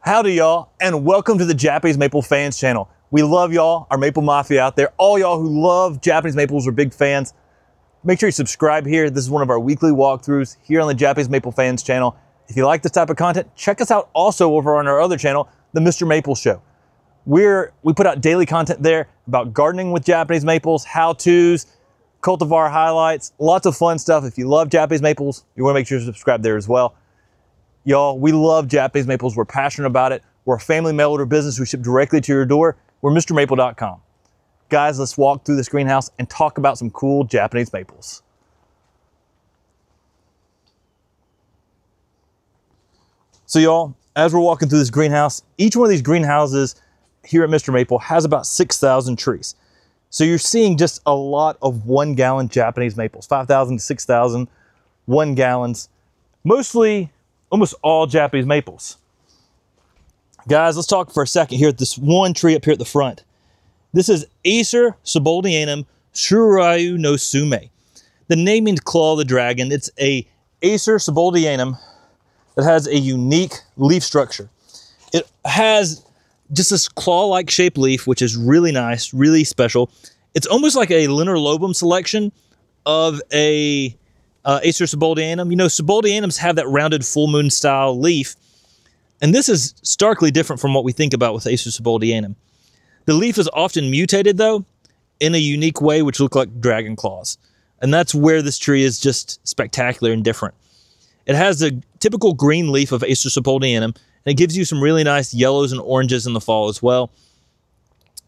Howdy y'all, and welcome to the Japanese Maple Fans channel. We love y'all, our Maple Mafia out there. All y'all who love Japanese maples are big fans. Make sure you subscribe here. This is one of our weekly walkthroughs here on the Japanese Maple Fans channel. If you like this type of content, check us out also over on our other channel, the MrMaple Show. We put out daily content there about gardening with Japanese maples, how-tos, cultivar highlights, lots of fun stuff. If you love Japanese maples, you want to make sure to subscribe there as well. Y'all, we love Japanese maples. We're passionate about it. We're a family mail order business. We ship directly to your door. We're MrMaple.com. Guys, let's walk through this greenhouse and talk about some cool Japanese maples. So y'all, as we're walking through this greenhouse, each one of these greenhouses here at MrMaple has about 6,000 trees. So you're seeing just a lot of 1 gallon Japanese maples, 5,000 to 6,000 1 gallons, mostly almost all Japanese maples. Guys, let's talk for a second here at this one tree up here at the front. This is Acer Cersinatum Churayu nosum. The name means claw of the dragon. It's a Acer Cersinatum that has a unique leaf structure. It has just this claw-like shaped leaf, which is really nice, really special. It's almost like a linear selection of a Acer Cersinatum. You know, suboldianums have that rounded full moon style leaf, and this is starkly different from what we think about with Acer Cersinatum. The leaf is often mutated though, in a unique way, which look like dragon claws. And that's where this tree is just spectacular and different. It has the typical green leaf of Acer Cersinatum, and it gives you some really nice yellows and oranges in the fall as well.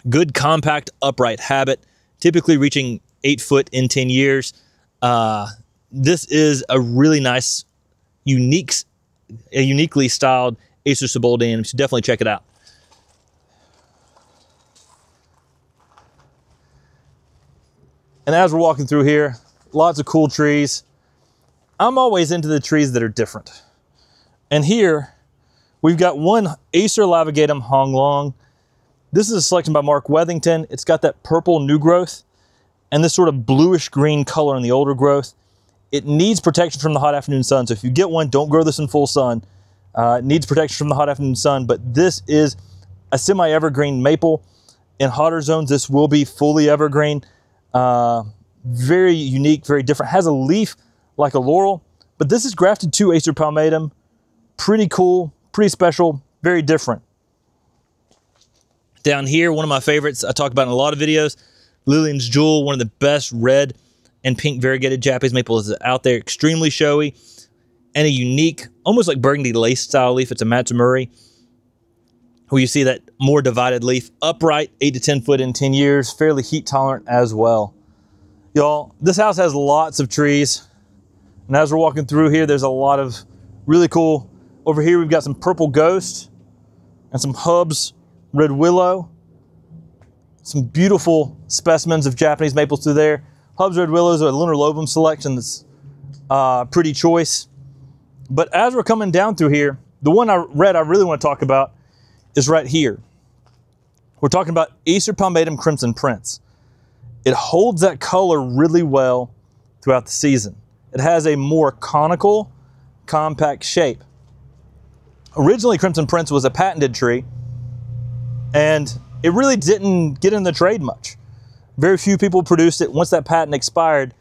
Good compact upright habit, typically reaching 8 foot in 10 years. This is a really nice, uniquely styled Acer Cersinatum, so definitely check it out. And as we're walking through here, lots of cool trees. I'm always into the trees that are different. And here, we've got one Acer lavagatum Honglong. This is a selection by Mark Wethington. It's got that purple new growth and this sort of bluish green color in the older growth. It needs protection from the hot afternoon sun. So if you get one, don't grow this in full sun. It needs protection from the hot afternoon sun, but this is a semi-evergreen maple. In hotter zones, this will be fully evergreen. Very unique, very different. Has a leaf like a laurel, but this is grafted to Acer Pomatum. Pretty cool, pretty special, very different. Down here, one of my favorites I talk about in a lot of videos, Lillian's Jewel, one of the best red and pink variegated Japanese maples out there, extremely showy, and a unique, almost like burgundy lace style leaf. It's a Matsumuri, where you see that more divided leaf, upright, 8 to 10 foot in 10 years, fairly heat tolerant as well. Y'all, this house has lots of trees, and as we're walking through here, there's a lot of really cool. Over here, we've got some purple ghost and some Hubs red willow. Some beautiful specimens of Japanese maples through there. Hubs red willows are a lunar lobum selection that's pretty choice. But as we're coming down through here, the one I really want to talk about is right here. We're talking about Acer Pomatum Crimson Prince. It holds that color really well throughout the season. It has a more conical, compact shape. Originally, Crimson Prince was a patented tree, and it really didn't get in the trade much. Very few people produced it. Once that patent expired,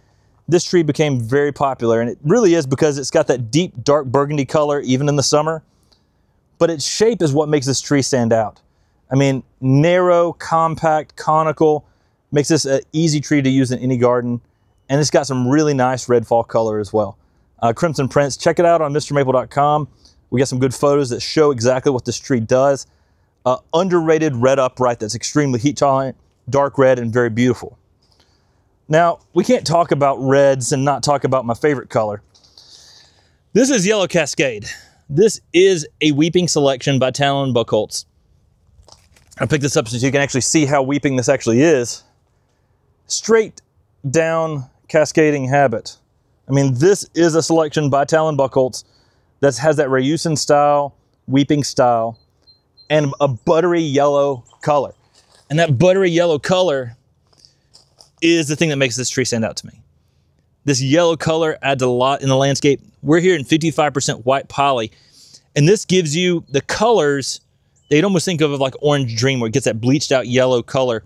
this tree became very popular, and it really is because it's got that deep, dark burgundy color even in the summer. But its shape is what makes this tree stand out. I mean, narrow, compact, conical, makes this an easy tree to use in any garden, and it's got some really nice red fall color as well. Crimson Prince, check it out on MrMaple.com. We got some good photos that show exactly what this tree does. Underrated red upright that's extremely heat tolerant, dark red, and very beautiful. Now, we can't talk about reds and not talk about my favorite color. This is Yellow Cascade. This is a weeping selection by Talon Buchholz. I picked this up so you can actually see how weeping this actually is. Straight down cascading habit. I mean, this is a selection by Talon Buchholz that has that Ryusen style, weeping style, and a buttery yellow color. And that buttery yellow color is the thing that makes this tree stand out to me. This yellow color adds a lot in the landscape. We're here in 55% white poly, And this gives you the colors that you'd almost think of like Orange Dream, where it gets that bleached out yellow color,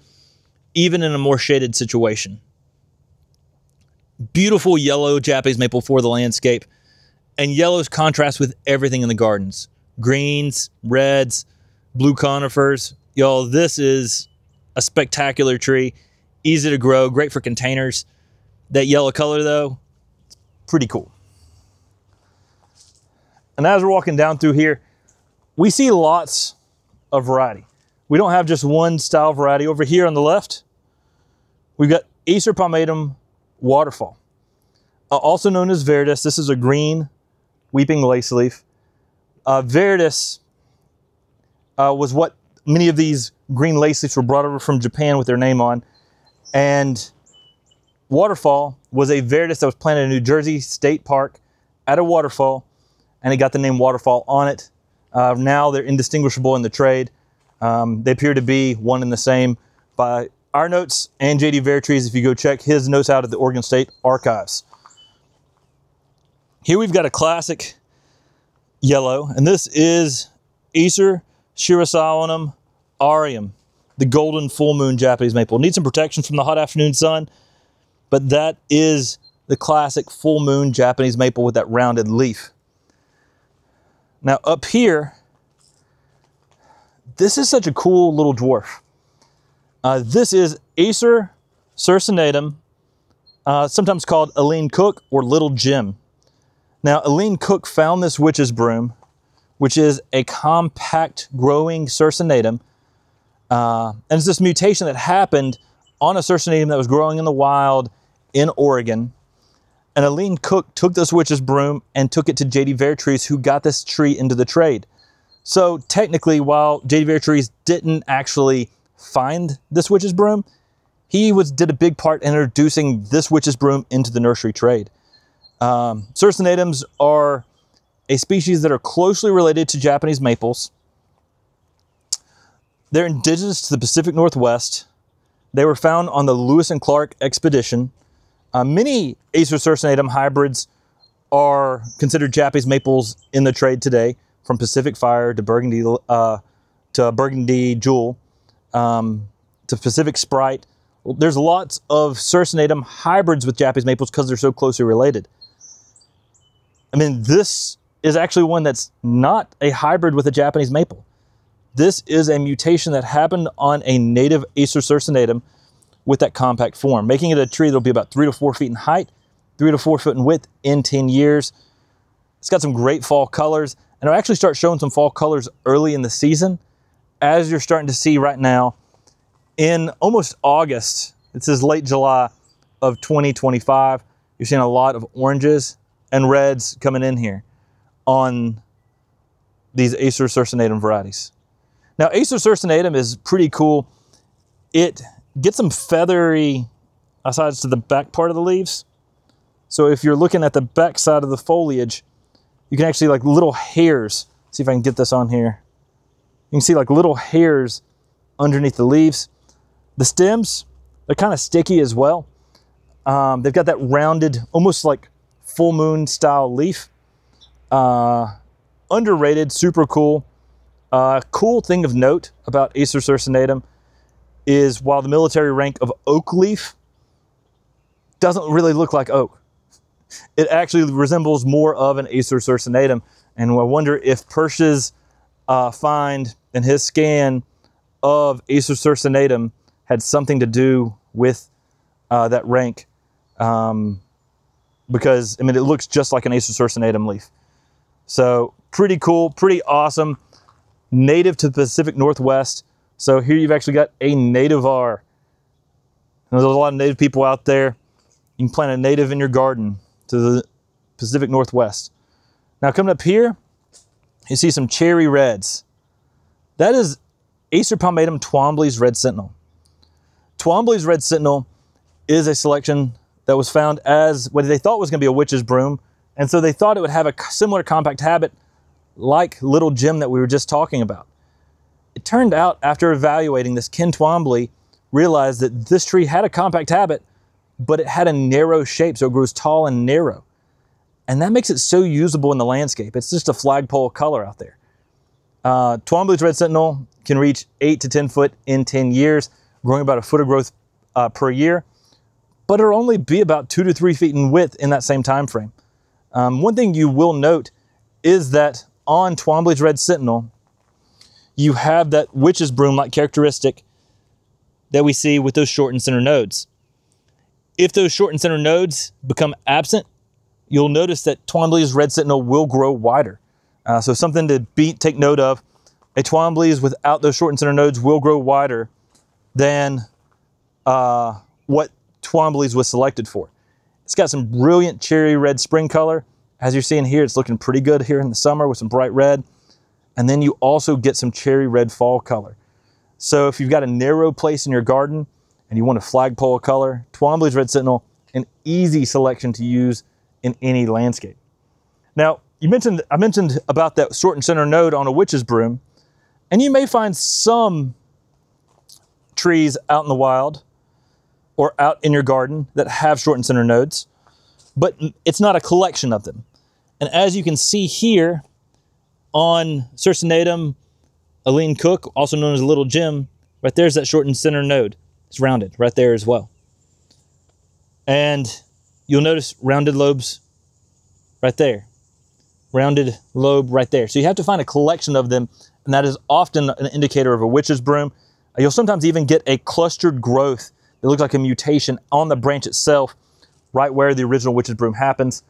even in a more shaded situation. Beautiful yellow Japanese maple for the landscape. And yellows contrast with everything in the gardens. Greens, reds, blue conifers. Y'all, this is a spectacular tree. Easy to grow, great for containers. That yellow color though, it's pretty cool. And as we're walking down through here, we see lots of variety. We don't have just one style variety. Over here on the left, we've got Acer Pomatum Waterfall. Also known as Verdus. This is a green weeping lace leaf. Verdus was what many of these green lace leaves were brought over from Japan with their name on. And Waterfall was a Verdus that was planted in New Jersey State Park at a waterfall, and it got the name Waterfall on it. Now they're indistinguishable in the trade. They appear to be one and the same by our notes and J.D. Vertrees if you go check his notes out at the Oregon State Archives. Here we've got a classic yellow, and this is Acer Cersinatum aureum, the golden full moon Japanese maple. Needs some protection from the hot afternoon sun, but that is the classic full moon Japanese maple with that rounded leaf. Now up here, this is such a cool little dwarf. This is Acer Cersinatum, sometimes called Eileen Cook or Little Jim. Now, Eileen Cook found this witch's broom, which is a compact growing Cersinatum. And it's this mutation that happened on a Cersinatum that was growing in the wild in Oregon. And Eileen Cook took this witch's broom and took it to J.D. Vertrees, who got this tree into the trade. So technically, while J.D. Vertrees didn't actually find this witch's broom, he did a big part in introducing this witch's broom into the nursery trade. Cercinatums are a species that are closely related to Japanese maples. They're indigenous to the Pacific Northwest. They were found on the Lewis and Clark expedition. Many Acer Cersinatum hybrids are considered Japanese maples in the trade today, from Pacific Fire to Burgundy Jewel to Pacific Sprite. There's lots of Cersinatum hybrids with Japanese maples because they're so closely related. I mean, this is actually one that's not a hybrid with a Japanese maple. This is a mutation that happened on a native Acer Cersinatum with that compact form, making it a tree that'll be about 3 to 4 feet in height, 3 to 4 foot in width in 10 years. It's got some great fall colors, and it'll actually start showing some fall colors early in the season, as you're starting to see right now in almost August. This is late July of 2025. You're seeing a lot of oranges and reds coming in here on these Acer Cersinatum varieties. Now, Acer Cersinatum is pretty cool. It gets some feathery sides to the back part of the leaves. So if you're looking at the back side of the foliage, you can actually like little hairs. See if I can get this on here. You can see like little hairs underneath the leaves. The stems, they're kind of sticky as well. They've got that rounded, almost like full moon style leaf. Underrated, super cool. Cool thing of note about Acer Cersinatum is while the military rank of oak leaf doesn't really look like oak, it actually resembles more of an Acer Cersinatum. And I wonder if Persh's find and his scan of Acer Cersinatum had something to do with that rank. Because, I mean, it looks just like an Acer Cersinatum leaf. So pretty cool, pretty awesome. Native to the Pacific Northwest. So here you've actually got a nativar. There's a lot of native people out there. You can plant a native in your garden to the Pacific Northwest. Now coming up here, you see some cherry reds. That is Acer Pomatum Twombly's Red Sentinel. Twombly's Red Sentinel is a selection that was found as what they thought was going to be a witch's broom. And so they thought it would have a similar compact habit like Little Jim that we were just talking about. It turned out, after evaluating this, Ken Twombly realized that this tree had a compact habit, but it had a narrow shape, so it grows tall and narrow. And that makes it so usable in the landscape. It's just a flagpole color out there. Twombly's Red Sentinel can reach 8 to 10 foot in 10 years, growing about a foot of growth per year, but it'll only be about 2 to 3 feet in width in that same time frame. One thing you will note is that on Twombly's Red Sentinel, you have that witch's broom-like characteristic that we see with those short and center nodes. If those short and center nodes become absent, you'll notice that Twombly's Red Sentinel will grow wider. So something to take note of. A Twombly's without those short and center nodes will grow wider than what Twombly's was selected for. It's got some brilliant cherry red spring color. As you're seeing here, it's looking pretty good here in the summer with some bright red. And then you also get some cherry red fall color. So if you've got a narrow place in your garden and you want a flagpole color, Twombly's Red Sentinel, an easy selection to use in any landscape. Now, I mentioned about that short and center node on a witch's broom, and you may find some trees out in the wild or out in your garden that have short and center nodes, but it's not a collection of them. And as you can see here on Cersinatum, Aline Cook, also known as Little Jim, right there's that short and center node. It's rounded right there as well. And you'll notice rounded lobes right there. Rounded lobe right there. So you have to find a collection of them, and that is often an indicator of a witch's broom. You'll sometimes even get a clustered growth that looks like a mutation on the branch itself, right where the original witch's broom happens.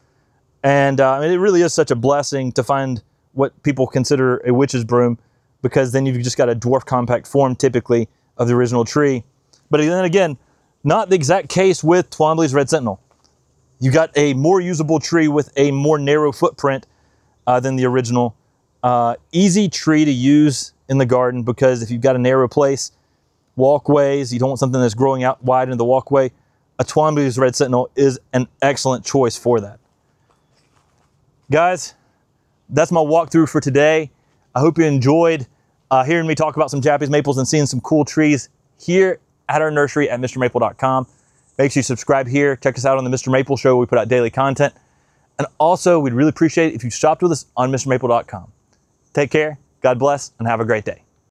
And it really is such a blessing to find what people consider a witch's broom, because then you've just got a dwarf compact form typically of the original tree. But then again, not the exact case with Twombly's Red Sentinel. You got a more usable tree with a more narrow footprint than the original. Easy tree to use in the garden, because if you've got a narrow place, walkways, you don't want something that's growing out wide into the walkway, a Twombly's Red Sentinel is an excellent choice for that. Guys, that's my walkthrough for today. I hope you enjoyed hearing me talk about some Japanese maples and seeing some cool trees here at our nursery at mrmaple.com. Make sure you subscribe here. Check us out on the Mr. Maple Show. We put out daily content. And also, we'd really appreciate it if you shopped with us on mrmaple.com. Take care, God bless, and have a great day.